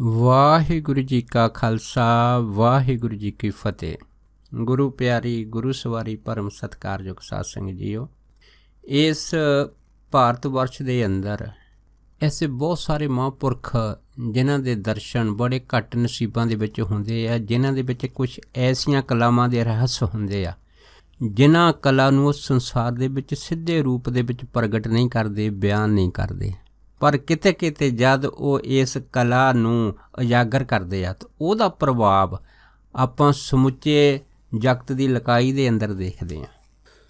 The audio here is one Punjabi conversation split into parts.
ਵਾਹਿਗੁਰੂ ਜੀ ਕਾ ਖਾਲਸਾ ਵਾਹਿਗੁਰੂ ਜੀ ਕੀ ਫਤਿਹ। ਗੁਰੂ ਪਿਆਰੀ ਗੁਰੂ ਸਵਾਰੀ ਪਰਮ ਸਤਿਕਾਰਯੋਗ ਸਾਧ ਸੰਗਤ ਜੀਓ, ਇਸ ਭਾਰਤ ਵਰਸ਼ ਦੇ ਅੰਦਰ ਐਸੇ ਬਹੁਤ ਸਾਰੇ ਮਹਾਂਪੁਰਖ ਜਿਨ੍ਹਾਂ ਦੇ ਦਰਸ਼ਨ ਬੜੇ ਘੱਟ ਨਸੀਬਾਂ ਦੇ ਵਿੱਚ ਹੁੰਦੇ ਆ, ਜਿਨ੍ਹਾਂ ਦੇ ਵਿੱਚ ਕੁਝ ਐਸੀਆਂ ਕਲਾਵਾਂ ਦੇ ਰਹੱਸ ਹੁੰਦੇ ਆ ਜਿਨ੍ਹਾਂ ਕਲਾ ਨੂੰ ਉਸ ਸੰਸਾਰ ਦੇ ਵਿੱਚ ਸਿੱਧੇ ਰੂਪ ਦੇ ਵਿੱਚ ਪ੍ਰਗਟ ਨਹੀਂ ਕਰਦੇ, ਬਿਆਨ ਨਹੀਂ ਕਰਦੇ, ਪਰ ਕਿਤੇ ਕਿਤੇ ਜਦ ਉਹ ਇਸ ਕਲਾ ਨੂੰ ਉਜਾਗਰ ਕਰਦੇ ਆ ਤਾਂ ਉਹਦਾ ਪ੍ਰਭਾਵ ਆਪਾਂ ਸਮੁੱਚੇ ਜਗਤ ਦੀ ਲਕਾਈ ਦੇ ਅੰਦਰ ਦੇਖਦੇ ਹਾਂ।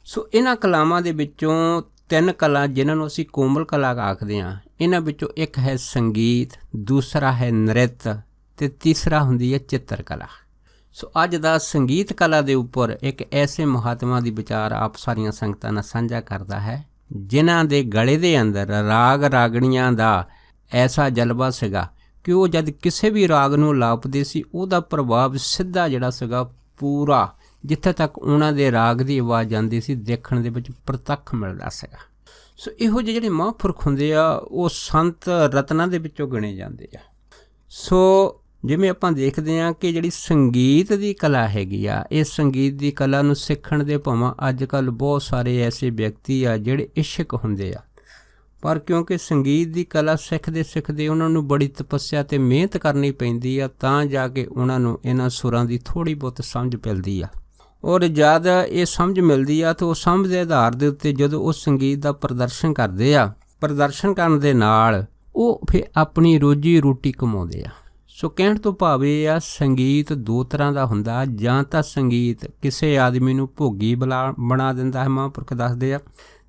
ਸੋ ਇਹਨਾਂ ਕਲਾਵਾਂ ਦੇ ਵਿੱਚੋਂ ਤਿੰਨ ਕਲਾ ਜਿਨ੍ਹਾਂ ਨੂੰ ਅਸੀਂ ਕੋਮਲ ਕਲਾ ਆਖਦੇ ਹਾਂ, ਇਹਨਾਂ ਵਿੱਚੋਂ ਇੱਕ ਹੈ ਸੰਗੀਤ, ਦੂਸਰਾ ਹੈ ਨ੍ਰਿਤ ਅਤੇ ਤੀਸਰਾ ਹੁੰਦੀ ਹੈ ਚਿੱਤਰ ਕਲਾ। ਸੋ ਅੱਜ ਦਾ ਸੰਗੀਤ ਕਲਾ ਦੇ ਉੱਪਰ ਇੱਕ ਐਸੇ ਮਹਾਤਮਾ ਦੀ ਵਿਚਾਰ ਆਪ ਸਾਰੀਆਂ ਸੰਗਤਾਂ ਨਾਲ ਸਾਂਝਾ ਕਰਦਾ ਹੈ ਜਿਨ੍ਹਾਂ ਦੇ ਗਲੇ ਦੇ ਅੰਦਰ ਰਾਗ ਰਾਗਣੀਆਂ ਦਾ ਐਸਾ ਜਲਵਾ ਸੀਗਾ ਕਿ ਉਹ ਜਦ ਕਿਸੇ ਵੀ ਰਾਗ ਨੂੰ ਲਾਪਦੇ ਸੀ ਉਹਦਾ ਪ੍ਰਭਾਵ ਸਿੱਧਾ ਜਿਹੜਾ ਸੀਗਾ ਪੂਰਾ ਜਿੱਥੇ ਤੱਕ ਉਹਨਾਂ ਦੇ ਰਾਗ ਦੀ ਆਵਾਜ਼ ਜਾਂਦੀ ਸੀ ਦੇਖਣ ਦੇ ਵਿੱਚ ਪ੍ਰਤੱਖ ਮਿਲਦਾ ਸੀਗਾ। ਸੋ ਇਹੋ ਜਿਹੇ ਜਿਹੜੇ ਮਹਾਂਪੁਰਖ ਹੁੰਦੇ ਆ ਉਹ ਸੰਤ ਰਤਨਾਂ ਦੇ ਵਿੱਚੋਂ ਗਿਣੇ ਜਾਂਦੇ ਆ। ਸੋ ਜਿਵੇਂ ਆਪਾਂ ਦੇਖਦੇ ਹਾਂ ਕਿ ਜਿਹੜੀ ਸੰਗੀਤ ਦੀ ਕਲਾ ਹੈਗੀ ਆ, ਇਸ ਸੰਗੀਤ ਦੀ ਕਲਾ ਨੂੰ ਸਿੱਖਣ ਦੇ ਭਾਵੇਂ ਅੱਜ ਕੱਲ੍ਹ ਬਹੁਤ ਸਾਰੇ ਐਸੇ ਵਿਅਕਤੀ ਆ ਜਿਹੜੇ ਇਸ਼ਕ ਹੁੰਦੇ ਆ, ਪਰ ਕਿਉਂਕਿ ਸੰਗੀਤ ਦੀ ਕਲਾ ਸਿੱਖਦੇ ਸਿੱਖਦੇ ਉਹਨਾਂ ਨੂੰ ਬੜੀ ਤਪੱਸਿਆ ਅਤੇ ਮਿਹਨਤ ਕਰਨੀ ਪੈਂਦੀ ਆ ਤਾਂ ਜਾ ਕੇ ਉਹਨਾਂ ਨੂੰ ਇਹਨਾਂ ਸੁਰਾਂ ਦੀ ਥੋੜ੍ਹੀ ਬਹੁਤ ਸਮਝ ਮਿਲਦੀ ਆ। ਔਰ ਜਦ ਇਹ ਸਮਝ ਮਿਲਦੀ ਆ ਤਾਂ ਉਹ ਸਮਝ ਦੇ ਆਧਾਰ ਦੇ ਉੱਤੇ ਜਦੋਂ ਉਹ ਸੰਗੀਤ ਦਾ ਪ੍ਰਦਰਸ਼ਨ ਕਰਦੇ ਆ, ਪ੍ਰਦਰਸ਼ਨ ਕਰਨ ਦੇ ਨਾਲ ਉਹ ਫਿਰ ਆਪਣੀ ਰੋਜੀ ਰੋਟੀ ਕਮਾਉਂਦੇ ਆ। ਸੋ ਕਹਿਣ ਤੋਂ ਭਾਵ ਇਹ ਆ, ਸੰਗੀਤ ਦੋ ਤਰ੍ਹਾਂ ਦਾ ਹੁੰਦਾ, ਜਾਂ ਤਾਂ ਸੰਗੀਤ ਕਿਸੇ ਆਦਮੀ ਨੂੰ ਭੋਗੀ ਬਣਾ ਦਿੰਦਾ ਹੈ, ਮਹਾਂਪੁਰਖ ਦੱਸਦੇ ਆ,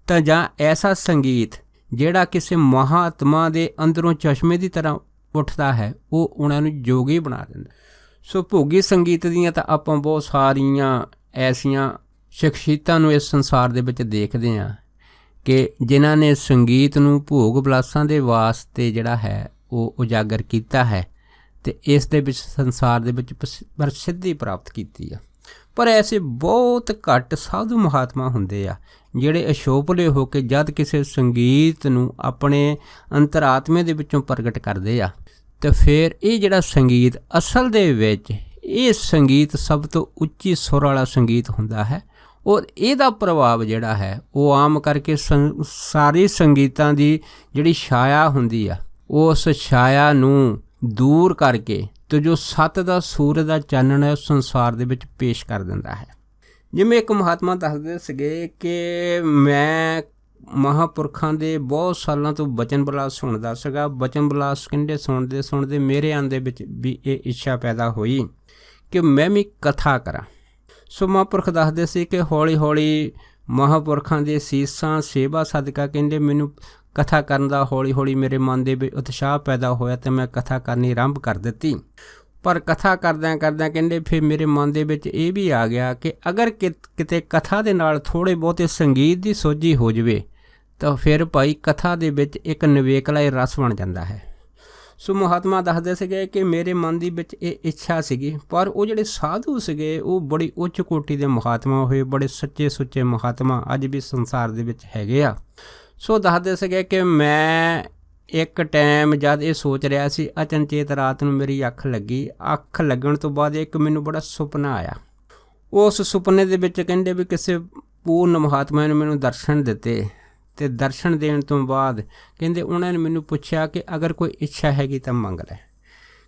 ਤਾਂ ਜਾਂ ਐਸਾ ਸੰਗੀਤ ਜਿਹੜਾ ਕਿਸੇ ਮਹਾਤਮਾ ਦੇ ਅੰਦਰੋਂ ਚਸ਼ਮੇ ਦੀ ਤਰ੍ਹਾਂ ਉੱਠਦਾ ਹੈ, ਉਹ ਉਹਨਾਂ ਨੂੰ ਜੋਗੀ ਬਣਾ ਦਿੰਦਾ। ਸੋ ਭੋਗੀ ਸੰਗੀਤ ਦੀਆਂ ਤਾਂ ਆਪਾਂ ਬਹੁਤ ਸਾਰੀਆਂ ਐਸੀਆਂ ਸ਼ਖਸੀਅਤਾਂ ਨੂੰ ਇਸ ਸੰਸਾਰ ਦੇ ਵਿੱਚ ਦੇਖਦੇ ਹਾਂ ਕਿ ਜਿਨ੍ਹਾਂ ਨੇ ਸੰਗੀਤ ਨੂੰ ਭੋਗ ਵਿਲਾਸਾਂ ਦੇ ਵਾਸਤੇ ਜਿਹੜਾ ਹੈ ਉਹ ਉਜਾਗਰ ਕੀਤਾ ਹੈ ਅਤੇ ਇਸ ਦੇ ਵਿੱਚ ਸੰਸਾਰ ਦੇ ਵਿੱਚ ਪ੍ਰਸਿੱਧੀ ਪ੍ਰਾਪਤ ਕੀਤੀ ਆ। ਪਰ ਐਸੇ ਬਹੁਤ ਘੱਟ ਸਾਧੂ ਮਹਾਤਮਾ ਹੁੰਦੇ ਆ ਜਿਹੜੇ ਅਸ਼ੋਭਲੇ ਹੋ ਕੇ ਜਦ ਕਿਸੇ ਸੰਗੀਤ ਨੂੰ ਆਪਣੇ ਅੰਤਰਾਤਮੇ ਦੇ ਵਿੱਚੋਂ ਪ੍ਰਗਟ ਕਰਦੇ ਆ ਅਤੇ ਫਿਰ ਇਹ ਜਿਹੜਾ ਸੰਗੀਤ ਅਸਲ ਦੇ ਵਿੱਚ ਇਹ ਸੰਗੀਤ ਸਭ ਤੋਂ ਉੱਚੀ ਸੁਰ ਵਾਲਾ ਸੰਗੀਤ ਹੁੰਦਾ ਹੈ। ਔਰ ਇਹਦਾ ਪ੍ਰਭਾਵ ਜਿਹੜਾ ਹੈ ਉਹ ਆਮ ਕਰਕੇ ਸਾਰੇ ਸੰਗੀਤਾਂ ਦੀ ਜਿਹੜੀ ਛਾਇਆ ਹੁੰਦੀ ਆ ਉਸ ਛਾਇਆ ਨੂੰ ਦੂਰ ਕਰਕੇ ਅਤੇ ਜੋ ਸੱਤ ਦਾ ਸੂਰਜ ਦਾ ਚਾਨਣ ਹੈ ਉਸ ਸੰਸਾਰ ਦੇ ਵਿੱਚ ਪੇਸ਼ ਕਰ ਦਿੰਦਾ ਹੈ। ਜਿਵੇਂ ਇੱਕ ਮਹਾਤਮਾ ਦੱਸਦੇ ਸੀਗੇ ਕਿ ਮੈਂ ਮਹਾਂਪੁਰਖਾਂ ਦੇ ਬਹੁਤ ਸਾਲਾਂ ਤੋਂ ਬਚਨ ਵਿਲਾਸ ਸੁਣਦਾ ਸੀਗਾ। ਬਚਨ ਵਿਲਾਸ ਕਹਿੰਦੇ ਸੁਣਦੇ ਸੁਣਦੇ ਮੇਰੇ ਅੰਦਰ ਵਿੱਚ ਵੀ ਇਹ ਇੱਛਾ ਪੈਦਾ ਹੋਈ ਕਿ ਮੈਂ ਵੀ ਕਥਾ ਕਰਾਂ। ਸੋ ਮਹਾਂਪੁਰਖ ਦੱਸਦੇ ਸੀ ਕਿ ਹੌਲੀ ਹੌਲੀ ਮਹਾਂਪੁਰਖਾਂ ਦੇ ਸੀਸਾਂ ਸੇਵਾ ਸਦਕਾ ਕਹਿੰਦੇ ਮੈਨੂੰ ਕਥਾ ਕਰਨ ਦਾ ਹੌਲੀ ਹੌਲੀ ਮੇਰੇ ਮਨ ਦੇ ਵਿੱਚ ਉਤਸ਼ਾਹ ਪੈਦਾ ਹੋਇਆ ਅਤੇ ਮੈਂ ਕਥਾ ਕਰਨੀ ਆਰੰਭ ਕਰ ਦਿੱਤੀ। ਪਰ ਕਥਾ ਕਰਦਿਆਂ ਕਰਦਿਆਂ ਕਹਿੰਦੇ ਫਿਰ ਮੇਰੇ ਮਨ ਦੇ ਵਿੱਚ ਇਹ ਵੀ ਆ ਗਿਆ ਕਿ ਅਗਰ ਕਿਤੇ ਕਥਾ ਦੇ ਨਾਲ ਥੋੜ੍ਹੇ ਬਹੁਤੇ ਸੰਗੀਤ ਦੀ ਸੋਝੀ ਹੋ ਜਾਵੇ ਤਾਂ ਫਿਰ ਭਾਈ ਕਥਾ ਦੇ ਵਿੱਚ ਇੱਕ ਨਿਵੇਕਲਾ ਰਸ ਬਣ ਜਾਂਦਾ ਹੈ। ਸੋ ਮਹਾਤਮਾ ਦੱਸਦੇ ਸੀਗੇ ਕਿ ਮੇਰੇ ਮਨ ਦੇ ਵਿੱਚ ਇਹ ਇੱਛਾ ਸੀਗੀ, ਪਰ ਉਹ ਜਿਹੜੇ ਸਾਧੂ ਸੀਗੇ ਉਹ ਬੜੀ ਉੱਚ ਕੋਟੀ ਦੇ ਮਹਾਤਮਾ ਹੋਏ, ਬੜੇ ਸੱਚੇ ਸੁੱਚੇ ਮਹਾਤਮਾ ਅੱਜ ਵੀ ਸੰਸਾਰ ਦੇ ਵਿੱਚ ਹੈਗੇ ਆ। ਸੋ ਦੱਸਦੇ ਸੀਗੇ ਕਿ ਮੈਂ ਇੱਕ ਟਾਈਮ ਜਦ ਇਹ ਸੋਚ ਰਿਹਾ ਸੀ, ਅਚਨਚੇਤ ਰਾਤ ਨੂੰ ਮੇਰੀ ਅੱਖ ਲੱਗੀ। ਅੱਖ ਲੱਗਣ ਤੋਂ ਬਾਅਦ ਇੱਕ ਮੈਨੂੰ ਬੜਾ ਸੁਪਨਾ ਆਇਆ। ਉਸ ਸੁਪਨੇ ਦੇ ਵਿੱਚ ਕਹਿੰਦੇ ਵੀ ਕਿਸੇ ਪੂਰਨ ਮਹਾਤਮਾ ਨੇ ਮੈਨੂੰ ਦਰਸ਼ਨ ਦਿੱਤੇ ਅਤੇ ਦਰਸ਼ਨ ਦੇਣ ਤੋਂ ਬਾਅਦ ਕਹਿੰਦੇ ਉਹਨਾਂ ਨੇ ਮੈਨੂੰ ਪੁੱਛਿਆ ਕਿ ਅਗਰ ਕੋਈ ਇੱਛਾ ਹੈਗੀ ਤਾਂ ਮੰਗ ਲੈ।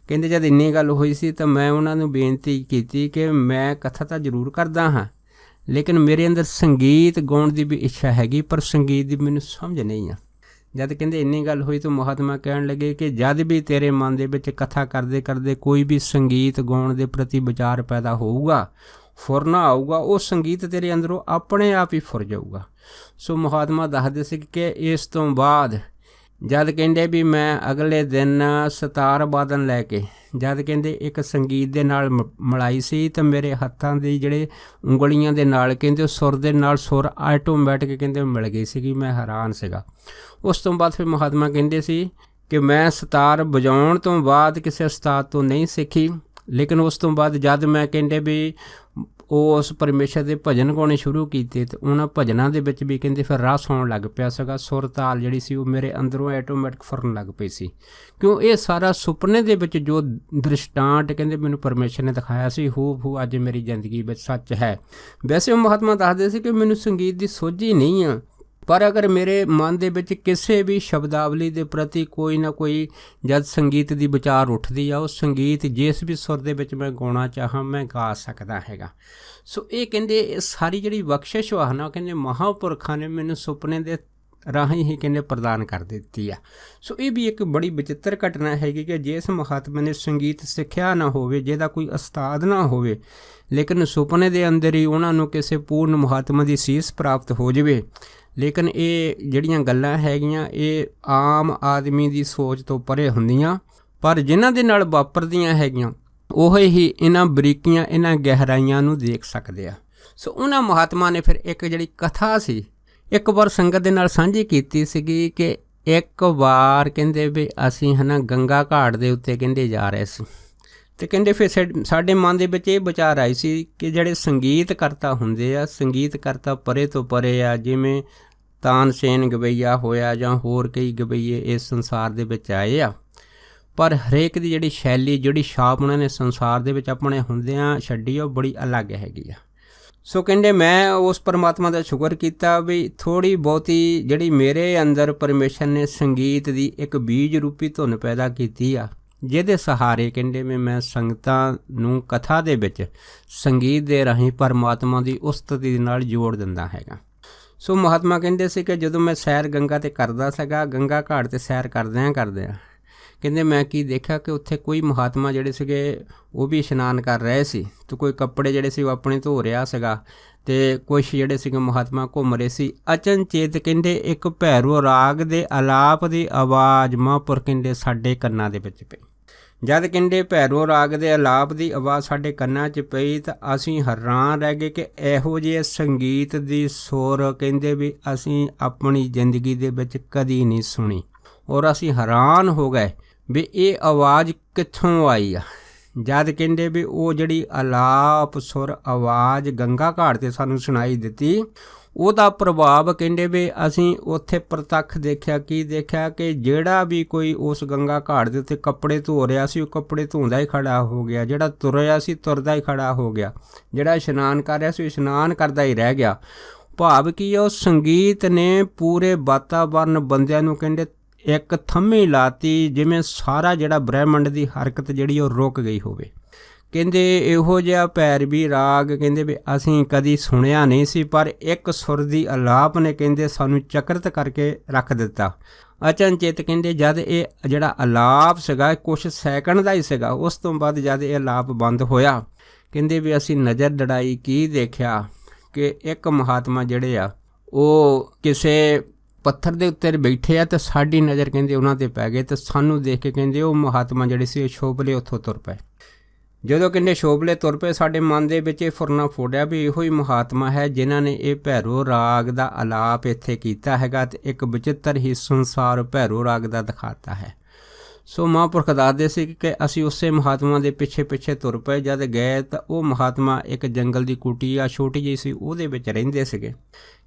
ਕਹਿੰਦੇ ਜਦ ਇੰਨੀ ਗੱਲ ਹੋਈ ਸੀ ਤਾਂ ਮੈਂ ਉਹਨਾਂ ਨੂੰ ਬੇਨਤੀ ਕੀਤੀ ਕਿ ਮੈਂ ਕਥਾ ਤਾਂ ਜ਼ਰੂਰ ਕਰਦਾ ਹਾਂ, ਲੇਕਿਨ ਮੇਰੇ ਅੰਦਰ ਸੰਗੀਤ ਗਾਉਣ ਦੀ ਵੀ ਇੱਛਾ ਹੈਗੀ, ਪਰ ਸੰਗੀਤ ਦੀ ਮੈਨੂੰ ਸਮਝ ਨਹੀਂ ਆ। ਜਦ ਕਹਿੰਦੇ ਇੰਨੀ ਗੱਲ ਹੋਈ ਤਾਂ ਮਹਾਤਮਾ ਕਹਿਣ ਲੱਗੇ ਕਿ ਜਦ ਵੀ ਤੇਰੇ ਮਨ ਦੇ ਵਿੱਚ ਕਥਾ ਕਰਦੇ ਕਰਦੇ ਕੋਈ ਵੀ ਸੰਗੀਤ ਗਾਉਣ ਦੇ ਪ੍ਰਤੀ ਵਿਚਾਰ ਪੈਦਾ ਹੋਊਗਾ, ਫੁਰਨਾ ਆਊਗਾ, ਉਹ ਸੰਗੀਤ ਤੇਰੇ ਅੰਦਰੋਂ ਆਪਣੇ ਆਪ ਹੀ ਫੁਰ ਜਾਊਗਾ। ਸੋ ਮਹਾਤਮਾ ਦੱਸਦੇ ਸੀ ਕਿ ਇਸ ਤੋਂ ਬਾਅਦ ਜਦ ਕਹਿੰਦੇ ਵੀ ਮੈਂ ਅਗਲੇ ਦਿਨ ਸਿਤਾਰ ਵਾਦਨ ਲੈ ਕੇ ਜਦ ਕਹਿੰਦੇ ਇੱਕ ਸੰਗੀਤ ਦੇ ਨਾਲ ਮਿਲਾਈ ਸੀ ਤਾਂ ਮੇਰੇ ਹੱਥਾਂ ਦੇ ਜਿਹੜੇ ਉਂਗਲੀਆਂ ਦੇ ਨਾਲ ਕਹਿੰਦੇ ਉਹ ਸੁਰ ਦੇ ਨਾਲ ਸੁਰ ਆਟੋਮੈਟਿਕ ਕਹਿੰਦੇ ਮਿਲ ਗਈ ਸੀਗੀ। ਮੈਂ ਹੈਰਾਨ ਸੀਗਾ। ਉਸ ਤੋਂ ਬਾਅਦ ਫਿਰ ਮਹਾਤਮਾ ਕਹਿੰਦੇ ਸੀ ਕਿ ਮੈਂ ਸਿਤਾਰ ਵਜਾਉਣ ਤੋਂ ਬਾਅਦ ਕਿਸੇ ਉਸਤਾਦ ਤੋਂ ਨਹੀਂ ਸਿੱਖੀ, ਲੇਕਿਨ ਉਸ ਤੋਂ ਬਾਅਦ ਜਦ ਮੈਂ ਕਹਿੰਦੇ ਵੀ ਉਸ ਪਰਮੇਸ਼ਰ ਦੇ ਭਜਨ ਗਾਉਣੇ ਸ਼ੁਰੂ ਕੀਤੇ ਤੇ ਉਹਨਾਂ ਭਜਨਾਂ ਦੇ ਵਿੱਚ ਵੀ ਕਹਿੰਦੇ ਫਿਰ ਰਸ ਆਉਣ ਲੱਗ ਪਿਆ ਸੀਗਾ। ਸੁਰ ਤਾਲ ਜਿਹੜੀ ਸੀ ਉਹ ਮੇਰੇ ਅੰਦਰੋਂ ਆਟੋਮੈਟਿਕ ਫੁਰਨ ਲੱਗ ਪਈ ਸੀ, ਕਿਉਂ ਇਹ ਸਾਰਾ ਸੁਪਨੇ ਦੇ ਵਿੱਚ ਜੋ ਦ੍ਰਿਸ਼ਟਾਂਤ ਕਹਿੰਦੇ ਮੈਨੂੰ ਪਰਮੇਸ਼ਰ ਨੇ ਦਿਖਾਇਆ ਸੀ ਹੂ ਅੱਜ ਮੇਰੀ ਜ਼ਿੰਦਗੀ ਵਿੱਚ ਸੱਚ ਹੈ। ਵੈਸੇ ਉਹ ਮਹਾਤਮਾ ਦੱਸਦੇ ਸੀ ਕਿ ਮੈਨੂੰ ਸੰਗੀਤ ਦੀ ਸੋਝੀ ਨਹੀਂ ਆ, ਪਰ ਅਗਰ ਮੇਰੇ ਮਨ ਦੇ ਵਿੱਚ ਕਿਸੇ ਵੀ ਸ਼ਬਦਾਵਲੀ ਦੇ ਪ੍ਰਤੀ ਕੋਈ ਨਾ ਕੋਈ ਜਦ ਸੰਗੀਤ ਦੀ ਵਿਚਾਰ ਉੱਠਦੀ ਆ, ਉਹ ਸੰਗੀਤ ਜਿਸ ਵੀ ਸੁਰ ਦੇ ਵਿੱਚ ਮੈਂ ਗਾਉਣਾ ਚਾਹਾਂ ਮੈਂ ਗਾ ਸਕਦਾ ਹੈਗਾ। ਸੋ ਇਹ ਕਹਿੰਦੇ ਇਹ ਸਾਰੀ ਜਿਹੜੀ ਬਖਸ਼ਿਸ਼ ਵਾ ਨਾ, ਕਹਿੰਦੇ ਮਹਾਂਪੁਰਖਾਂ ਨੇ ਮੈਨੂੰ ਸੁਪਨੇ ਦੇ ਰਾਹੀਂ ਹੀ ਕਹਿੰਦੇ ਪ੍ਰਦਾਨ ਕਰ ਦਿੱਤੀ ਆ। ਸੋ ਇਹ ਵੀ ਇੱਕ ਬੜੀ ਵਿਚਿੱਤਰ ਘਟਨਾ ਹੈਗੀ ਕਿ ਜਿਸ ਮਹਾਤਮਾ ਨੇ ਸੰਗੀਤ ਸਿੱਖਿਆ ਨਾ ਹੋਵੇ, ਜਿਹਦਾ ਕੋਈ ਉਸਤਾਦ ਨਾ ਹੋਵੇ, ਲੇਕਿਨ ਸੁਪਨੇ ਦੇ ਅੰਦਰ ਹੀ ਉਹਨਾਂ ਨੂੰ ਕਿਸੇ ਪੂਰਨ ਮਹਾਤਮਾ ਦੀ ਸੀਸ ਪ੍ਰਾਪਤ ਹੋ ਜਾਵੇ। ਲੇਕਿਨ ਇਹ ਜਿਹੜੀਆਂ ਗੱਲਾਂ ਹੈਗੀਆਂ ਇਹ ਆਮ ਆਦਮੀ ਦੀ ਸੋਚ ਤੋਂ ਪਰੇ ਹੁੰਦੀਆਂ, ਪਰ ਜਿਨ੍ਹਾਂ ਦੇ ਨਾਲ ਵਾਪਰਦੀਆਂ ਹੈਗੀਆਂ ਉਹ ਹੀ ਇਹਨਾਂ ਬਰੀਕੀਆਂ ਇਹਨਾਂ ਗਹਿਰਾਈਆਂ ਨੂੰ ਦੇਖ ਸਕਦੇ ਆ। ਸੋ ਉਹਨਾਂ ਮਹਾਤਮਾ ਨੇ ਫਿਰ ਇੱਕ ਜਿਹੜੀ ਕਥਾ ਸੀ ਇੱਕ ਵਾਰ ਸੰਗਤ ਦੇ ਨਾਲ ਸਾਂਝੀ ਕੀਤੀ ਸੀਗੀ ਕਿ ਇੱਕ ਵਾਰ ਕਹਿੰਦੇ ਵੀ ਅਸੀਂ ਗੰਗਾ ਘਾਟ ਦੇ ਉੱਤੇ ਕਹਿੰਦੇ ਜਾ ਰਹੇ ਸੀ ਅਤੇ ਕਹਿੰਦੇ ਫਿਰ ਸਾਡੇ ਮਨ ਦੇ ਵਿੱਚ ਇਹ ਵਿਚਾਰ ਆਈ ਸੀ ਕਿ ਜਿਹੜੇ ਸੰਗੀਤ ਕਰਤਾ ਹੁੰਦੇ ਆ, ਸੰਗੀਤ ਕਰਤਾ ਪਰੇ ਤੋਂ ਪਰੇ ਆ, ਜਿਵੇਂ ਤਾਨਸੇਨ ਗਵਈਆ ਹੋਇਆ ਜਾਂ ਹੋਰ ਕਈ ਗਵਈਏ ਇਸ ਸੰਸਾਰ ਦੇ ਵਿੱਚ ਆਏ ਆ, ਪਰ ਹਰੇਕ ਦੀ ਜਿਹੜੀ ਸ਼ੈਲੀ ਜਿਹੜੀ ਛਾਪ ਉਹਨਾਂ ਨੇ ਸੰਸਾਰ ਦੇ ਵਿੱਚ ਆਪਣੇ ਹੁੰਦਿਆਂ ਛੱਡੀ ਉਹ ਬੜੀ ਅਲੱਗ ਹੈਗੀ ਆ। ਸੋ ਕਹਿੰਦੇ ਮੈਂ ਉਸ ਪਰਮਾਤਮਾ ਦਾ ਸ਼ੁਕਰ ਕੀਤਾ ਵੀ ਥੋੜ੍ਹੀ ਬਹੁਤੀ ਜਿਹੜੀ ਮੇਰੇ ਅੰਦਰ ਪਰਮੇਸ਼ਰ ਨੇ ਸੰਗੀਤ ਦੀ ਇੱਕ ਬੀਜ ਰੂਪੀ ਧੁਨ ਪੈਦਾ ਕੀਤੀ ਆ, ਜਿਹਦੇ ਸਹਾਰੇ ਕਹਿੰਦੇ ਮੈਂ ਸੰਗਤਾਂ ਨੂੰ ਕਥਾ ਦੇ ਵਿੱਚ ਸੰਗੀਤ ਦੇ ਰਾਹੀਂ ਪਰਮਾਤਮਾ ਦੀ ਉਸਤਤੀ ਦੇ ਨਾਲ ਜੋੜ ਦਿੰਦਾ ਹੈਗਾ। ਸੋ ਮਹਾਤਮਾ ਕਹਿੰਦੇ ਸੀ ਕਿ ਜਦੋਂ ਮੈਂ ਸੈਰ ਗੰਗਾ 'ਤੇ ਕਰਦਾ ਸੀਗਾ, ਗੰਗਾ ਘਾਟ 'ਤੇ ਸੈਰ ਕਰਦਿਆਂ ਕਹਿੰਦੇ ਮੈਂ ਕੀ ਦੇਖਿਆ ਕਿ ਉੱਥੇ ਕੋਈ ਮਹਾਤਮਾ ਜਿਹੜੇ ਸੀਗੇ ਉਹ ਵੀ ਇਸ਼ਨਾਨ ਕਰ ਰਹੇ ਸੀ, ਅਤੇ ਕੋਈ ਕੱਪੜੇ ਜਿਹੜੇ ਸੀ ਉਹ ਆਪਣੇ ਧੋ ਰਿਹਾ ਸੀਗਾ, ਅਤੇ ਕੁਛ ਜਿਹੜੇ ਸੀਗੇ ਮਹਾਤਮਾ ਘੁੰਮ ਰਹੇ ਸੀ। ਅਚਨਚੇਤ ਕਹਿੰਦੇ ਇੱਕ ਭੈਰੋ ਰਾਗ ਦੇ ਅਲਾਪ ਦੀ ਆਵਾਜ਼ ਮਹਾਂਪੁਰ ਕਹਿੰਦੇ ਸਾਡੇ ਕੰਨਾਂ ਦੇ ਵਿੱਚ ਪਈ। ਜਦ ਕਹਿੰਦੇ ਭੈਰੋ ਰਾਗ ਦੇ ਅਲਾਪ ਦੀ ਆਵਾਜ਼ ਸਾਡੇ ਕੰਨਾਂ 'ਚ ਪਈ ਤਾਂ ਅਸੀਂ ਹੈਰਾਨ ਰਹਿ ਗਏ ਕਿ ਇਹੋ ਜਿਹੇ ਸੰਗੀਤ ਦੀ ਸੁਰ ਕਹਿੰਦੇ ਵੀ ਅਸੀਂ ਆਪਣੀ ਜ਼ਿੰਦਗੀ ਦੇ ਵਿੱਚ ਕਦੀ ਨਹੀਂ ਸੁਣੀ, ਔਰ ਅਸੀਂ ਹੈਰਾਨ ਹੋ ਗਏ ਵੀ ਇਹ ਆਵਾਜ਼ ਕਿੱਥੋਂ ਆਈ ਆ। ਜਦ ਕਹਿੰਦੇ ਵੀ ਉਹ ਜਿਹੜੀ ਅਲਾਪ ਸੁਰ ਆਵਾਜ਼ ਗੰਗਾ ਘਾਟ 'ਤੇ ਸਾਨੂੰ ਸੁਣਾਈ ਦਿੱਤੀ, ਉਹਦਾ ਪ੍ਰਭਾਵ ਕਹਿੰਦੇ ਵੀ ਅਸੀਂ ਉੱਥੇ ਪ੍ਰਤੱਖ ਦੇਖਿਆ। ਕੀ ਦੇਖਿਆ ਕਿ ਜਿਹੜਾ ਵੀ ਕੋਈ ਉਸ ਗੰਗਾ ਘਾਟ ਦੇ ਉੱਤੇ ਕੱਪੜੇ ਧੋ ਰਿਹਾ ਸੀ ਉਹ ਕੱਪੜੇ ਧੋਂਦਾ ਹੀ ਖੜਾ ਹੋ ਗਿਆ, ਜਿਹੜਾ ਤੁਰ ਰਿਹਾ ਸੀ ਤੁਰਦਾ ਹੀ ਖੜਾ ਹੋ ਗਿਆ, ਜਿਹੜਾ ਇਸ਼ਨਾਨ ਕਰ ਰਿਹਾ ਸੀ ਇਸ਼ਨਾਨ ਕਰਦਾ ਹੀ ਰਹਿ ਗਿਆ। ਭਾਵ ਕੀ ਉਹ ਸੰਗੀਤ ਨੇ ਪੂਰੇ ਵਾਤਾਵਰਨ ਬੰਦਿਆਂ ਨੂੰ ਕਹਿੰਦੇ ਇੱਕ ਥੰਮੀ ਲਾਤੀ, ਜਿਵੇਂ ਸਾਰਾ ਜਿਹੜਾ ਬ੍ਰਹਿਮੰਡ ਦੀ ਹਰਕਤ ਜਿਹੜੀ ਉਹ ਰੁਕ ਗਈ ਹੋਵੇ। ਕਹਿੰਦੇ ਇਹੋ ਜਿਹਾ ਭੈਰਵੀ ਰਾਗ ਕਹਿੰਦੇ ਵੀ ਅਸੀਂ ਕਦੀ ਸੁਣਿਆ ਨਹੀਂ ਸੀ, ਪਰ ਇੱਕ ਸੁਰ ਦੀ ਅਲਾਪ ਨੇ ਕਹਿੰਦੇ ਸਾਨੂੰ ਚਕਰਿਤ ਕਰਕੇ ਰੱਖ ਦਿੱਤਾ। ਅਚਨਚੇਤ ਕਹਿੰਦੇ ਜਦ ਇਹ ਜਿਹੜਾ ਅਲਾਪ ਸੀਗਾ ਕੁਛ ਸੈਕਿੰਡ ਦਾ ਹੀ ਸੀਗਾ, ਉਸ ਤੋਂ ਬਾਅਦ ਜਦ ਇਹ ਅਲਾਪ ਬੰਦ ਹੋਇਆ ਕਹਿੰਦੇ ਵੀ ਅਸੀਂ ਨਜ਼ਰ ਦੜਾਈ, ਕੀ ਦੇਖਿਆ ਕਿ ਇੱਕ ਮਹਾਤਮਾ ਜਿਹੜੇ ਆ ਉਹ ਕਿਸੇ ਪੱਥਰ ਦੇ ਉੱਤੇ ਬੈਠੇ ਆ, ਅਤੇ ਸਾਡੀ ਨਜ਼ਰ ਕਹਿੰਦੇ ਉਹਨਾਂ 'ਤੇ ਪੈ ਗਏ, ਅਤੇ ਸਾਨੂੰ ਦੇਖ ਕੇ ਕਹਿੰਦੇ ਉਹ ਮਹਾਤਮਾ ਜਿਹੜੇ ਸੀ ਸ਼ੋਭਲੇ ਉੱਥੋਂ ਤੁਰ ਪਏ। ਜਦੋਂ ਕਹਿੰਦੇ ਸ਼ੋਭਲੇ ਤੁਰ ਪਏ ਸਾਡੇ ਮਨ ਦੇ ਵਿੱਚ ਇਹ ਫੁਰਨਾ ਫੋੜਿਆ ਵੀ ਇਹੋ ਹੀ ਮਹਾਤਮਾ ਹੈ ਜਿਨ੍ਹਾਂ ਨੇ ਇਹ ਭੈਰੋ ਰਾਗ ਦਾ ਅਲਾਪ ਇੱਥੇ ਕੀਤਾ ਹੈਗਾ, ਅਤੇ ਇੱਕ ਵਿਚਿੱਤਰ ਹੀ ਸੰਸਾਰ ਭੈਰੋ ਰਾਗ ਦਾ ਦਿਖਾਤਾ ਹੈ। ਸੋ ਮਹਾਂਪੁਰਖ ਦੱਸਦੇ ਸੀ ਕਿ ਅਸੀਂ ਉਸੇ ਮਹਾਤਮਾ ਦੇ ਪਿੱਛੇ ਤੁਰ ਪਏ। ਜਦ ਗਏ ਤਾਂ ਉਹ ਮਹਾਤਮਾ ਇੱਕ ਜੰਗਲ ਦੀ ਕੁਟੀਆ ਛੋਟੀ ਜਿਹੀ ਸੀ ਉਹਦੇ ਵਿੱਚ ਰਹਿੰਦੇ ਸੀਗੇ।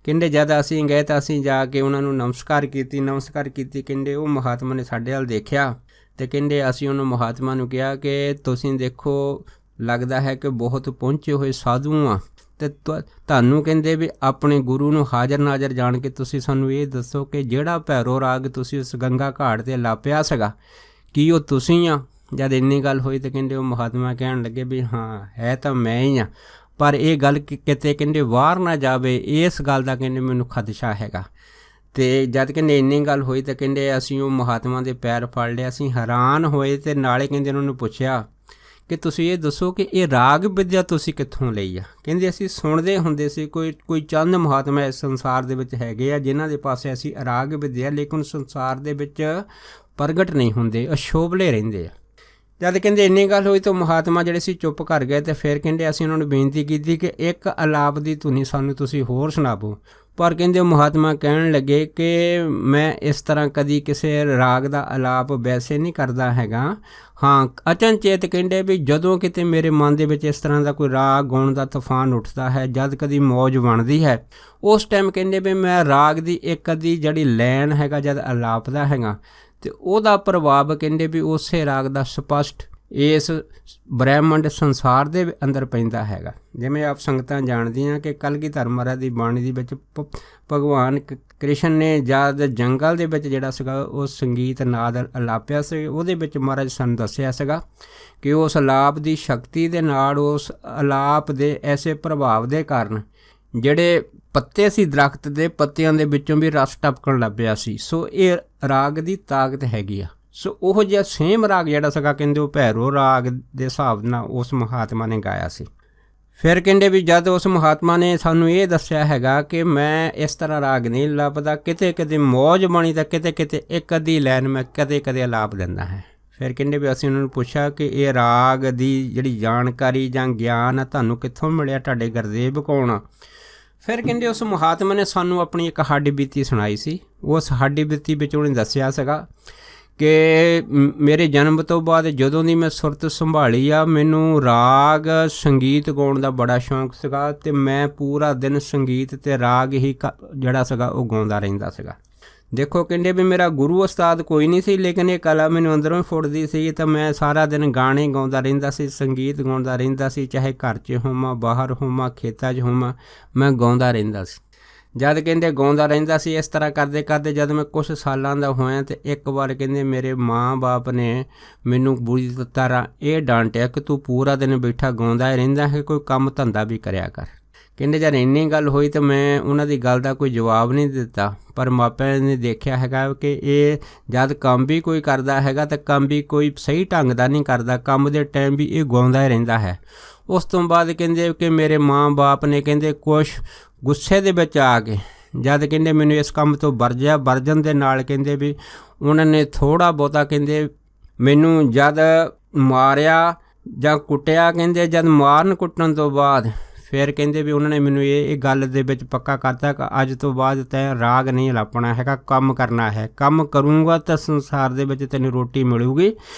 ਕਹਿੰਦੇ ਜਦ ਅਸੀਂ ਗਏ ਤਾਂ ਅਸੀਂ ਜਾ ਕੇ ਉਹਨਾਂ ਨੂੰ ਨਮਸਕਾਰ ਕੀਤੀ। ਕਹਿੰਦੇ ਉਹ ਮਹਾਤਮਾ ਨੇ ਸਾਡੇ ਵੱਲ ਦੇਖਿਆ ਅਤੇ ਕਹਿੰਦੇ ਅਸੀਂ ਉਹਨੂੰ ਮਹਾਤਮਾ ਨੂੰ ਕਿਹਾ ਕਿ ਤੁਸੀਂ ਦੇਖੋ ਲੱਗਦਾ ਹੈ ਕਿ ਬਹੁਤ ਪਹੁੰਚੇ ਹੋਏ ਸਾਧੂ ਆ, ਅਤੇ ਤੁਹਾਨੂੰ ਕਹਿੰਦੇ ਵੀ ਆਪਣੇ ਗੁਰੂ ਨੂੰ ਹਾਜ਼ਰ ਨਾਜ਼ਰ ਜਾਣ ਕੇ ਤੁਸੀਂ ਸਾਨੂੰ ਇਹ ਦੱਸੋ ਕਿ ਜਿਹੜਾ ਭੈਰੋ ਰਾਗ ਤੁਸੀਂ ਉਸ ਗੰਗਾ ਘਾਟ 'ਤੇ ਲਾਪਿਆ ਸੀਗਾ ਕੀ ਉਹ ਤੁਸੀਂ ਆ। ਜਦ ਇੰਨੀ ਗੱਲ ਹੋਈ ਤਾਂ ਕਹਿੰਦੇ ਉਹ ਮਹਾਤਮਾ ਕਹਿਣ ਲੱਗੇ ਵੀ ਹਾਂ ਹੈ ਤਾਂ ਮੈਂ ਹੀ ਹਾਂ, ਪਰ ਇਹ ਗੱਲ ਕਿਤੇ ਕਹਿੰਦੇ ਬਾਹਰ ਨਾ ਜਾਵੇ, ਇਸ ਗੱਲ ਦਾ ਕਹਿੰਦੇ ਮੈਨੂੰ ਖਦਸ਼ਾ ਹੈਗਾ। ਅਤੇ ਜਦ ਕਹਿੰਦੇ ਇੰਨੀ ਗੱਲ ਹੋਈ ਤਾਂ ਕਹਿੰਦੇ ਅਸੀਂ ਉਹ ਮਹਾਤਮਾ ਦੇ ਪੈਰ ਫੜ ਲਿਆ। ਅਸੀਂ ਹੈਰਾਨ ਹੋਏ ਅਤੇ ਨਾਲੇ ਕਹਿੰਦੇ ਉਹਨਾਂ ਨੂੰ ਪੁੱਛਿਆ ਕਿ ਤੁਸੀਂ ਇਹ ਦੱਸੋ ਕਿ ਇਹ ਰਾਗ ਵਿੱਦਿਆ ਤੁਸੀਂ ਕਿੱਥੋਂ ਲਈ ਆ। ਕਹਿੰਦੇ ਅਸੀਂ ਸੁਣਦੇ ਹੁੰਦੇ ਸੀ ਕੋਈ ਚੰਦ ਮਹਾਤਮਾ ਇਸ ਸੰਸਾਰ ਦੇ ਵਿੱਚ ਹੈਗੇ ਆ ਜਿਨ੍ਹਾਂ ਦੇ ਪਾਸੇ ਅਸੀਂ ਰਾਗ ਵਿੱਦਿਆ, ਲੇਕਿਨ ਸੰਸਾਰ ਦੇ ਵਿੱਚ ਪ੍ਰਗਟ ਨਹੀਂ ਹੁੰਦੇ, ਅਸ਼ੋਭਲੇ ਰਹਿੰਦੇ ਆ। ਜਦ ਕਹਿੰਦੇ ਇੰਨੀ ਗੱਲ ਹੋਈ ਤਾਂ ਮਹਾਤਮਾ ਜਿਹੜੇ ਸੀ ਚੁੱਪ ਕਰ ਗਏ, ਅਤੇ ਫਿਰ ਕਹਿੰਦੇ ਅਸੀਂ ਉਹਨਾਂ ਨੂੰ ਬੇਨਤੀ ਕੀਤੀ ਕਿ ਇੱਕ ਅਲਾਪ ਦੀ ਧੁਨੀ ਸਾਨੂੰ ਤੁਸੀਂ ਹੋਰ ਸੁਣਾਵੋ। ਪਰ ਕਹਿੰਦੇ ਮਹਾਤਮਾ ਕਹਿਣ ਲੱਗੇ ਕਿ ਮੈਂ ਇਸ ਤਰ੍ਹਾਂ ਕਦੀ ਕਿਸੇ ਰਾਗ ਦਾ ਆਲਾਪ ਵੈਸੇ ਨਹੀਂ ਕਰਦਾ ਹੈਗਾ। ਹਾਂ, ਅਚਨਚੇਤ ਕਹਿੰਦੇ ਵੀ ਜਦੋਂ ਕਿਤੇ ਮੇਰੇ ਮਨ ਦੇ ਵਿੱਚ ਇਸ ਤਰ੍ਹਾਂ ਦਾ ਕੋਈ ਰਾਗ ਗਾਉਣ ਦਾ ਤੂਫਾਨ ਉੱਠਦਾ ਹੈ, ਜਦ ਕਦੀ ਮੌਜ ਬਣਦੀ ਹੈ, ਉਸ ਟਾਈਮ ਕਹਿੰਦੇ ਵੀ ਮੈਂ ਰਾਗ ਦੀ ਇੱਕ ਅੱਧੀ ਜਿਹੜੀ ਲੈਣ ਹੈਗਾ ਜਦ ਆਲਾਪਦਾ ਹੈਗਾ ਅਤੇ ਉਹਦਾ ਪ੍ਰਭਾਵ ਕਹਿੰਦੇ ਵੀ ਉਸੇ ਰਾਗ ਦਾ ਸਪਸ਼ਟ ਇਸ ਬ੍ਰਹਿਮੰਡ ਸੰਸਾਰ ਦੇ ਅੰਦਰ ਪੈਂਦਾ ਹੈਗਾ। ਜਿਵੇਂ ਆਪ ਸੰਗਤਾਂ ਜਾਣਦੀਆਂ ਕਿ ਕਲਗੀਧਰ ਮਹਾਰਾਜ ਦੀ ਬਾਣੀ ਦੇ ਵਿੱਚ ਭਗਵਾਨ ਕ੍ਰਿਸ਼ਨ ਨੇ ਜਦ ਜੰਗਲ ਦੇ ਵਿੱਚ ਜਿਹੜਾ ਸੀਗਾ ਉਹ ਸੰਗੀਤ ਨਾਦ ਅਲਾਪਿਆ ਸੀ, ਉਹਦੇ ਵਿੱਚ ਮਹਾਰਾਜ ਸਾਨੂੰ ਦੱਸਿਆ ਸੀਗਾ ਕਿ ਉਸ ਅਲਾਪ ਦੀ ਸ਼ਕਤੀ ਦੇ ਨਾਲ, ਉਸ ਅਲਾਪ ਦੇ ਐਸੇ ਪ੍ਰਭਾਵ ਦੇ ਕਾਰਨ ਜਿਹੜੇ ਪੱਤੇ ਸੀ ਦਰਖਤ ਦੇ ਪੱਤਿਆਂ ਦੇ ਵਿੱਚੋਂ ਵੀ ਰਸ ਟਪਕਣ ਲੱਗ ਪਿਆ ਸੀ। ਸੋ ਇਹ ਰਾਗ ਦੀ ਤਾਕਤ ਹੈਗੀ ਆ। ਸੋ ਉਹ ਜਿਹਾ ਸੇਮ ਰਾਗ ਜਿਹੜਾ ਸੀਗਾ ਕਹਿੰਦੇ ਉਹ ਭੈਰੋ ਰਾਗ ਦੇ ਹਿਸਾਬ ਨਾਲ ਉਸ ਮਹਾਤਮਾ ਨੇ ਗਾਇਆ ਸੀ। ਫਿਰ ਕਹਿੰਦੇ ਵੀ ਜਦ ਉਸ ਮਹਾਤਮਾ ਨੇ ਸਾਨੂੰ ਇਹ ਦੱਸਿਆ ਹੈਗਾ ਕਿ ਮੈਂ ਇਸ ਤਰ੍ਹਾਂ ਰਾਗ ਨਹੀਂ ਲੱਭਦਾ, ਕਿਤੇ ਕਿਤੇ ਮੌਜ ਬਣੀ ਤਾਂ ਕਿਤੇ ਕਿਤੇ ਇੱਕ ਅੱਧੀ ਲਾਈਨ ਮੈਂ ਕਦੇ ਕਦੇ ਆਲਾਪ ਦਿੰਦਾ ਹੈ। ਫਿਰ ਕਹਿੰਦੇ ਵੀ ਅਸੀਂ ਉਹਨਾਂ ਨੂੰ ਪੁੱਛਿਆ ਕਿ ਇਹ ਰਾਗ ਦੀ ਜਿਹੜੀ ਜਾਣਕਾਰੀ ਜਾਂ ਗਿਆਨ ਆ ਤੁਹਾਨੂੰ ਕਿੱਥੋਂ ਮਿਲਿਆ, ਤੁਹਾਡੇ ਗੁਰਦੇਵ ਕੌਣ ਆ? ਫਿਰ ਕਹਿੰਦੇ ਉਸ ਮਹਾਤਮਾ ਨੇ ਸਾਨੂੰ ਆਪਣੀ ਇੱਕ ਹੱਡੀ ਬੀਤੀ ਸੁਣਾਈ ਸੀ। ਉਸ ਹੱਡੀ ਬੀਤੀ ਵਿੱਚ ਉਹਨੇ ਦੱਸਿਆ ਸੀਗਾ ਕਿ ਮੇਰੇ ਜਨਮ ਤੋਂ ਬਾਅਦ ਜਦੋਂ ਦੀ ਮੈਂ ਸੁਰਤ ਸੰਭਾਲੀ ਆ, ਮੈਨੂੰ ਰਾਗ ਸੰਗੀਤ ਗਾਉਣ ਦਾ ਬੜਾ ਸ਼ੌਂਕ ਸੀਗਾ ਅਤੇ ਮੈਂ ਪੂਰਾ ਦਿਨ ਸੰਗੀਤ ਅਤੇ ਰਾਗ ਹੀ ਜਿਹੜਾ ਸੀਗਾ ਉਹ ਗਾਉਂਦਾ ਰਹਿੰਦਾ ਸੀਗਾ। ਦੇਖੋ ਕਹਿੰਦੇ ਵੀ ਮੇਰਾ ਗੁਰੂ ਉਸਤਾਦ ਕੋਈ ਨਹੀਂ ਸੀ, ਲੇਕਿਨ ਇਹ ਕਲਾ ਮੈਨੂੰ ਅੰਦਰੋਂ ਫੁੱਟਦੀ ਸੀ ਤਾਂ ਮੈਂ ਸਾਰਾ ਦਿਨ ਗਾਣੇ ਗਾਉਂਦਾ ਰਹਿੰਦਾ ਸੀ, ਸੰਗੀਤ ਗਾਉਂਦਾ ਰਹਿੰਦਾ ਸੀ, ਚਾਹੇ ਘਰ 'ਚ ਹੋਵਾਂ, ਬਾਹਰ ਹੋਵਾਂ, ਖੇਤਾਂ 'ਚ ਹੋਵਾਂ, ਮੈਂ ਗਾਉਂਦਾ ਰਹਿੰਦਾ ਸੀ। ਜਦ ਕਹਿੰਦੇ ਗਾਉਂਦਾ ਰਹਿੰਦਾ ਸੀ, ਇਸ ਤਰ੍ਹਾਂ ਕਰਦੇ ਕਰਦੇ ਜਦ ਮੈਂ ਕੁਛ ਸਾਲਾਂ ਦਾ ਹੋਇਆ ਅਤੇ ਇੱਕ ਵਾਰ ਕਹਿੰਦੇ ਮੇਰੇ ਮਾਂ ਬਾਪ ਨੇ ਮੈਨੂੰ ਬੁਰੀ ਤਰ੍ਹਾਂ ਇਹ ਡਾਂਟਿਆ ਕਿ ਤੂੰ ਪੂਰਾ ਦਿਨ ਬੈਠਾ ਗਾਉਂਦਾ ਰਹਿੰਦਾ ਹੈ, ਕੋਈ ਕੰਮ ਧੰਦਾ ਵੀ ਕਰਿਆ ਕਰ। ਕਹਿੰਦੇ ਜਦ ਇੰਨੀ ਗੱਲ ਹੋਈ ਤਾਂ ਮੈਂ ਉਹਨਾਂ ਦੀ ਗੱਲ ਦਾ ਕੋਈ ਜਵਾਬ ਨਹੀਂ ਦਿੱਤਾ, ਪਰ ਮਾਪਿਆਂ ਨੇ ਦੇਖਿਆ ਹੈਗਾ ਕਿ ਇਹ ਜਦ ਕੰਮ ਵੀ ਕੋਈ ਕਰਦਾ ਹੈਗਾ ਤਾਂ ਕੰਮ ਵੀ ਕੋਈ ਸਹੀ ਢੰਗ ਦਾ ਨਹੀਂ ਕਰਦਾ, ਕੰਮ ਦੇ ਟਾਈਮ ਵੀ ਇਹ ਗਾਉਂਦਾ ਹੀ ਰਹਿੰਦਾ ਹੈ। ਉਸ ਤੋਂ ਬਾਅਦ ਕਹਿੰਦੇ ਕਿ ਮੇਰੇ ਮਾਂ ਬਾਪ ਨੇ ਕਹਿੰਦੇ ਕੁਛ ਗੁੱਸੇ ਦੇ ਵਿੱਚ ਆ ਕੇ ਜਦ ਕਹਿੰਦੇ ਮੈਨੂੰ ਇਸ ਕੰਮ ਤੋਂ ਵਰਜਨ ਦੇ ਨਾਲ ਕਹਿੰਦੇ ਵੀ ਉਹਨਾਂ ਨੇ ਥੋੜ੍ਹਾ ਬਹੁਤਾ ਕਹਿੰਦੇ ਮੈਨੂੰ ਜਦ ਮਾਰਿਆ ਜਾਂ ਕੁੱਟਿਆ, ਕਹਿੰਦੇ ਜਦ ਮਾਰਨ ਕੁੱਟਣ ਤੋਂ ਬਾਅਦ ਫਿਰ ਕਹਿੰਦੇ ਵੀ ਉਹਨਾਂ ਨੇ ਮੈਨੂੰ ਇਹ ਗੱਲ ਦੇ ਵਿੱਚ ਪੱਕਾ ਕਰਤਾ ਕਿ ਅੱਜ ਤੋਂ ਬਾਅਦ ਤੈਂ ਰਾਗ ਨਹੀਂ ਅਲਾਪਣਾ ਹੈਗਾ, ਕੰਮ ਕਰਨਾ ਹੈ, ਕੰਮ ਕਰੂੰਗਾ ਤਾਂ ਸੰਸਾਰ ਦੇ ਵਿੱਚ ਤੈਨੂੰ ਰੋਟੀ ਮਿਲੂਗੀ,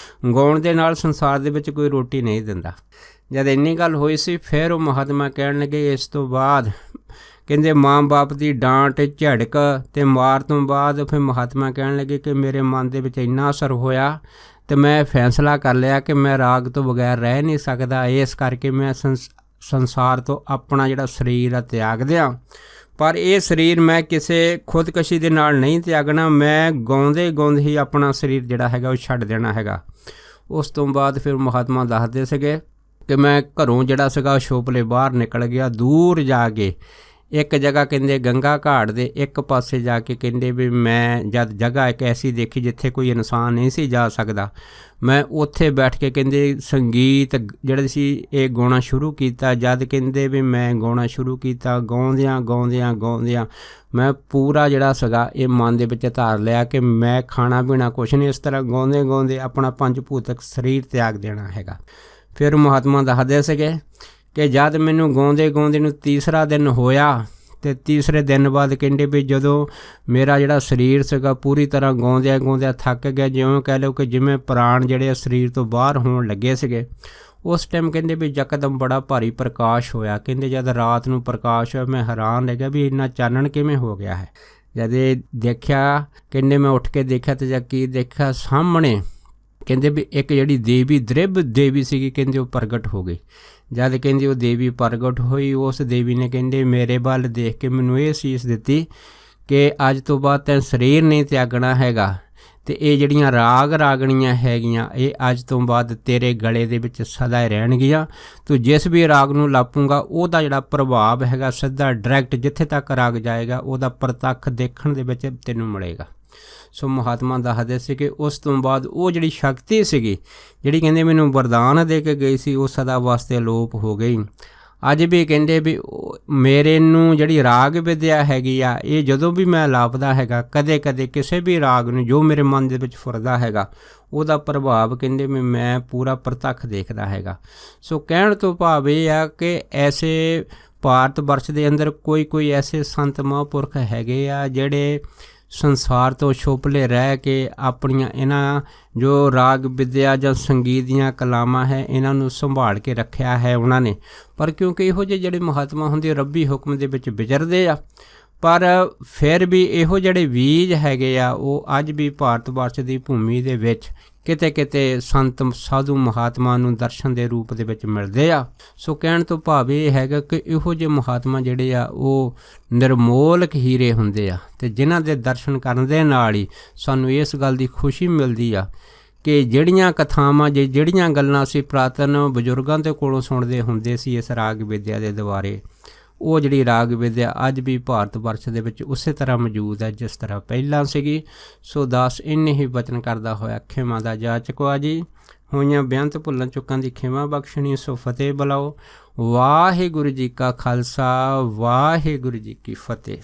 ਗਾਉਣ ਦੇ ਨਾਲ ਸੰਸਾਰ ਦੇ ਵਿੱਚ ਕੋਈ ਰੋਟੀ ਨਹੀਂ ਦਿੰਦਾ। ਜਦ ਇੰਨੀ ਗੱਲ ਹੋਈ ਸੀ ਫਿਰ ਉਹ ਮਹਾਤਮਾ ਕਹਿਣ ਲੱਗੇ ਇਸ ਤੋਂ ਬਾਅਦ ਕਹਿੰਦੇ ਮਾਂ ਬਾਪ ਦੀ ਡਾਂਟ ਝੜਕ ਅਤੇ ਮਾਰ ਤੋਂ ਬਾਅਦ ਫਿਰ ਮਹਾਤਮਾ ਕਹਿਣ ਲੱਗੇ ਕਿ ਮੇਰੇ ਮਨ ਦੇ ਵਿੱਚ ਇੰਨਾ ਅਸਰ ਹੋਇਆ ਅਤੇ ਮੈਂ ਫੈਸਲਾ ਕਰ ਲਿਆ ਕਿ ਮੈਂ ਰਾਗ ਤੋਂ ਬਗੈਰ ਰਹਿ ਨਹੀਂ ਸਕਦਾ, ਇਸ ਕਰਕੇ ਮੈਂ ਸੰਸਾਰ ਤੋਂ ਆਪਣਾ ਜਿਹੜਾ ਸਰੀਰ ਆ ਤਿਆਗ ਦਿਆਂ। ਪਰ ਇਹ ਸਰੀਰ ਮੈਂ ਕਿਸੇ ਖੁਦਕਸ਼ੀ ਦੇ ਨਾਲ ਨਹੀਂ ਤਿਆਗਣਾ, ਮੈਂ ਗਾਉਂਦੇ ਗਾਉਂਦੇ ਹੀ ਆਪਣਾ ਸਰੀਰ ਜਿਹੜਾ ਹੈਗਾ ਉਹ ਛੱਡ ਦੇਣਾ ਹੈਗਾ। ਉਸ ਤੋਂ ਬਾਅਦ ਫਿਰ ਮਹਾਤਮਾ ਦੱਸਦੇ ਸੀਗੇ ਕਿ ਮੈਂ ਘਰੋਂ ਜਿਹੜਾ ਸੀਗਾ ਛੋਪਲੇ ਬਾਹਰ ਨਿਕਲ ਗਿਆ, ਦੂਰ ਜਾ ਕੇ ਇੱਕ ਜਗ੍ਹਾ ਕਹਿੰਦੇ ਗੰਗਾ ਘਾਟ ਦੇ ਇੱਕ ਪਾਸੇ ਜਾ ਕੇ ਕਹਿੰਦੇ ਵੀ ਮੈਂ ਜਦ ਜਗ੍ਹਾ ਇੱਕ ਐਸੀ ਦੇਖੀ ਜਿੱਥੇ ਕੋਈ ਇਨਸਾਨ ਨਹੀਂ ਸੀ ਜਾ ਸਕਦਾ, ਮੈਂ ਉੱਥੇ ਬੈਠ ਕੇ ਕਹਿੰਦੇ ਸੰਗੀਤ ਜਿਹੜਾ ਸੀ ਇਹ ਗਾਉਣਾ ਸ਼ੁਰੂ ਕੀਤਾ। ਜਦ ਕਹਿੰਦੇ ਵੀ ਮੈਂ ਗਾਉਣਾ ਸ਼ੁਰੂ ਕੀਤਾ, ਗਾਉਂਦਿਆਂ ਮੈਂ ਪੂਰਾ ਜਿਹੜਾ ਸੀਗਾ ਇਹ ਮਨ ਦੇ ਵਿੱਚ ਧਾਰ ਲਿਆ ਕਿ ਮੈਂ ਖਾਣਾ ਪੀਣਾ ਕੁਛ ਨਹੀਂ, ਇਸ ਤਰ੍ਹਾਂ ਗਾਉਂਦੇ ਆਪਣਾ ਪੰਜ ਭੂਤਕ ਸਰੀਰ ਤਿਆਗ ਦੇਣਾ ਹੈਗਾ। ਫਿਰ ਮਹਾਤਮਾ ਦੱਸਦੇ ਸੀਗੇ ਕਿ ਜਦ ਮੈਨੂੰ ਗਾਉਂਦੇ ਨੂੰ ਤੀਸਰਾ ਦਿਨ ਹੋਇਆ ਅਤੇ ਤੀਸਰੇ ਦਿਨ ਬਾਅਦ ਕਹਿੰਦੇ ਵੀ ਜਦੋਂ ਮੇਰਾ ਜਿਹੜਾ ਸਰੀਰ ਸੀਗਾ ਪੂਰੀ ਤਰ੍ਹਾਂ ਗਾਉਂਦਿਆਂ ਥੱਕ ਗਿਆ, ਜਿਵੇਂ ਕਹਿ ਲਓ ਕਿ ਜਿਵੇਂ ਪ੍ਰਾਣ ਜਿਹੜੇ ਸਰੀਰ ਤੋਂ ਬਾਹਰ ਹੋਣ ਲੱਗੇ ਸੀਗੇ, ਉਸ ਟਾਈਮ ਕਹਿੰਦੇ ਵੀ ਯਕਦਮ ਬੜਾ ਭਾਰੀ ਪ੍ਰਕਾਸ਼ ਹੋਇਆ। ਕਹਿੰਦੇ ਜਦ ਰਾਤ ਨੂੰ ਪ੍ਰਕਾਸ਼ ਹੋਇਆ ਮੈਂ ਹੈਰਾਨ ਰਹਿ ਗਿਆ ਵੀ ਇੰਨਾ ਚਾਨਣ ਕਿਵੇਂ ਹੋ ਗਿਆ ਹੈ। ਜਦ ਇਹ ਦੇਖਿਆ ਕਹਿੰਦੇ ਮੈਂ ਉੱਠ ਕੇ ਦੇਖਿਆ ਅਤੇ ਜਦ ਕੀ ਦੇਖਿਆ ਸਾਹਮਣੇ ਕਹਿੰਦੇ ਵੀ ਇੱਕ ਜਿਹੜੀ ਦੇਵੀ ਦ੍ਰਿਵ ਦੇਵੀ ਸੀਗੀ ਕਹਿੰਦੇ ਉਹ ਪ੍ਰਗਟ ਹੋ ਗਈ। ਜਦ ਕਹਿੰਦੇ ਉਹ ਦੇਵੀ ਪ੍ਰਗਟ ਹੋਈ, ਉਸ ਦੇਵੀ ਨੇ ਕਹਿੰਦੇ ਮੇਰੇ ਵੱਲ ਦੇਖ ਕੇ ਮੈਨੂੰ ਇਹ ਸੀਸ ਦਿੱਤੀ ਕਿ ਅੱਜ ਤੋਂ ਬਾਅਦ ਤੈਂ ਸਰੀਰ ਨਹੀਂ ਤਿਆਗਣਾ ਹੈਗਾ ਅਤੇ ਇਹ ਜਿਹੜੀਆਂ ਰਾਗ ਰਾਗਣੀਆਂ ਹੈਗੀਆਂ ਇਹ ਅੱਜ ਤੋਂ ਬਾਅਦ ਤੇਰੇ ਗਲੇ ਦੇ ਵਿੱਚ ਸਦਾ ਹੀ ਰਹਿਣਗੀਆਂ। ਤੂੰ ਜਿਸ ਵੀ ਰਾਗ ਨੂੰ ਲਾਪੂਗਾ ਉਹਦਾ ਜਿਹੜਾ ਪ੍ਰਭਾਵ ਹੈਗਾ ਸਿੱਧਾ ਡਾਇਰੈਕਟ ਜਿੱਥੇ ਤੱਕ ਰਾਗ ਜਾਏਗਾ ਉਹਦਾ ਪ੍ਰਤੱਖ ਦੇਖਣ ਦੇ ਵਿੱਚ ਤੈਨੂੰ ਮਿਲੇਗਾ। ਸੋ ਮਹਾਤਮਾ ਦੱਸਦੇ ਸੀ ਕਿ ਉਸ ਤੋਂ ਬਾਅਦ ਉਹ ਜਿਹੜੀ ਸ਼ਕਤੀ ਸੀਗੀ ਜਿਹੜੀ ਕਹਿੰਦੇ ਮੈਨੂੰ ਵਰਦਾਨ ਦੇ ਕੇ ਗਈ ਸੀ ਉਹ ਸਦਾ ਵਾਸਤੇ ਅਲੋਪ ਹੋ ਗਈ। ਅੱਜ ਵੀ ਕਹਿੰਦੇ ਵੀ ਮੇਰੇ ਨੂੰ ਜਿਹੜੀ ਰਾਗ ਵਿਦਿਆ ਹੈਗੀ ਆ ਇਹ ਜਦੋਂ ਵੀ ਮੈਂ ਲਾਪਦਾ ਹੈਗਾ ਕਦੇ ਕਿਸੇ ਵੀ ਰਾਗ ਨੂੰ ਜੋ ਮੇਰੇ ਮਨ ਦੇ ਵਿੱਚ ਫੁਰਦਾ ਹੈਗਾ ਉਹਦਾ ਪ੍ਰਭਾਵ ਕਹਿੰਦੇ ਵੀ ਮੈਂ ਪੂਰਾ ਪ੍ਰਤੱਖ ਦੇਖਦਾ ਹੈਗਾ। ਸੋ ਕਹਿਣ ਤੋਂ ਭਾਵ ਇਹ ਆ ਕਿ ਐਸੇ ਭਾਰਤ ਵਰਸ਼ ਦੇ ਅੰਦਰ ਕੋਈ ਐਸੇ ਸੰਤ ਮਹਾਂਪੁਰਖ ਹੈਗੇ ਆ ਜਿਹੜੇ ਸੰਸਾਰ ਤੋਂ ਛੁਪਲੇ ਰਹਿ ਕੇ ਆਪਣੀਆਂ ਇਹਨਾਂ ਜੋ ਰਾਗ ਵਿਦਿਆ ਜਾਂ ਸੰਗੀਤ ਦੀਆਂ ਕਲਾਵਾਂ ਹੈ ਇਹਨਾਂ ਨੂੰ ਸੰਭਾਲ ਕੇ ਰੱਖਿਆ ਹੈ ਉਹਨਾਂ ਨੇ। ਪਰ ਕਿਉਂਕਿ ਇਹੋ ਜਿਹੇ ਜਿਹੜੇ ਮਹਾਤਮਾ ਹੁੰਦੇ ਰੱਬੀ ਹੁਕਮ ਦੇ ਵਿੱਚ ਵਿਚਰਦੇ ਆ, ਪਰ ਫਿਰ ਵੀ ਇਹੋ ਜਿਹੜੇ ਬੀਜ ਹੈਗੇ ਆ ਉਹ ਅੱਜ ਵੀ ਭਾਰਤ ਵਰਸ਼ ਦੀ ਭੂਮੀ ਦੇ ਵਿੱਚ ਕਿਤੇ ਕਿਤੇ ਸੰਤ ਸਾਧੂ ਮਹਾਤਮਾ ਨੂੰ ਦਰਸ਼ਨ ਦੇ ਰੂਪ ਦੇ ਵਿੱਚ ਮਿਲਦੇ ਆ। ਸੋ ਕਹਿਣ ਤੋਂ ਭਾਵ ਇਹ ਹੈਗਾ ਕਿ ਇਹੋ ਜਿਹੇ ਮਹਾਤਮਾ ਜਿਹੜੇ ਆ ਉਹ ਨਿਰਮੋਲਕ ਹੀਰੇ ਹੁੰਦੇ ਆ, ਅਤੇ ਜਿਨ੍ਹਾਂ ਦੇ ਦਰਸ਼ਨ ਕਰਨ ਦੇ ਨਾਲ ਹੀ ਸਾਨੂੰ ਇਸ ਗੱਲ ਦੀ ਖੁਸ਼ੀ ਮਿਲਦੀ ਆ ਕਿ ਜਿਹੜੀਆਂ ਕਥਾਵਾਂ ਜਿਹੜੀਆਂ ਗੱਲਾਂ ਅਸੀਂ ਪੁਰਾਤਨ ਬਜ਼ੁਰਗਾਂ ਦੇ ਕੋਲੋਂ ਸੁਣਦੇ ਹੁੰਦੇ ਸੀ ਇਸ ਰਾਗ ਵਿਦਿਆ ਦੇ ਦੁਆਰੇ, ਉਹ ਜਿਹੜੀ ਰਾਗ ਵਿਦਿਆ ਅੱਜ ਵੀ ਭਾਰਤ ਵਰਸ਼ ਦੇ ਵਿੱਚ ਉਸੇ ਤਰ੍ਹਾਂ ਮੌਜੂਦ ਹੈ ਜਿਸ ਤਰ੍ਹਾਂ ਪਹਿਲਾਂ ਸੀਗੀ। ਸੋ ਦਾਸ ਇੰਨੇ ਹੀ ਬਚਨ ਕਰਦਾ ਹੋਇਆ ਖਿਮਾ ਦਾ ਜਾਚਕਵਾ ਜੀ। ਹੋਈਆਂ ਬੇਅੰਤ ਭੁੱਲਾਂ ਚੁੱਕਾਂ ਦੀ ਖਿਮਾ ਬਖਸ਼ਣੀ। ਸੋ ਫਤਿਹ ਬੁਲਾਓ। ਵਾਹਿਗੁਰੂ ਜੀ ਕਾ ਖਾਲਸਾ, ਵਾਹਿਗੁਰੂ ਜੀ ਕੀ ਫਤਿਹ।